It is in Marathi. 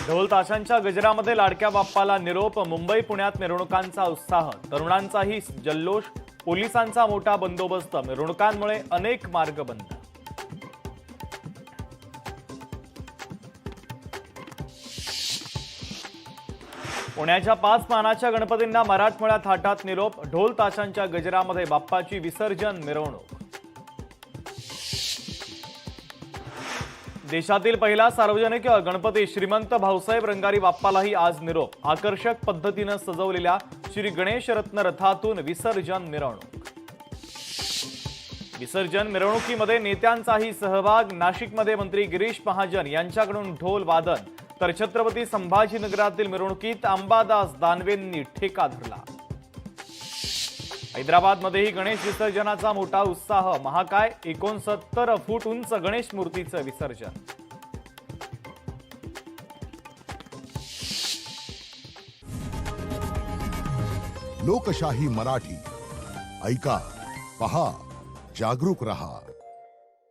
ढोल ताशांच्या गजरामध्ये लाडक्या बाप्पाला निरोप. मुंबई पुण्यात मिरवणुकांचा उत्साह, तरुणांचाही जल्लोष, पोलिसांचा मोठा बंदोबस्त. मिरवणुकांमुळे अनेक मार्ग बंद. पुण्याच्या 5 मानाच्या गणपतींना मराठमोळ्यात थाटात निरोप. ढोल ताशांच्या गजरामध्ये बाप्पाची विसर्जन मिरवणूक. देशातील पहिला सार्वजनिक गणपती श्रीमंत भाऊसाहेब रंगारी बाप्पालाही आज निरोप. आकर्षक पद्धतीने सजवलेल्या श्री गणेश रत्न रथातून विसर्जन मिरवणूक. विसर्जन मिरवणुकीमध्ये नेत्यांचाही सहभाग. नाशिकमध्ये मंत्री गिरीश महाजन यांच्याकडून ढोल वादन, तर छत्रपती संभाजीनगरातील मिरवणुकीत अंबादास दानवेंनी ठेका धरला. हैदराबादमध्येही गणेश विसर्जनाचा मोठा उत्साह. महाकाय 69 फूट उंच गणेश मूर्तीचं विसर्जन. लोकशाही मराठी ऐका, पहा, जागरूक रहा.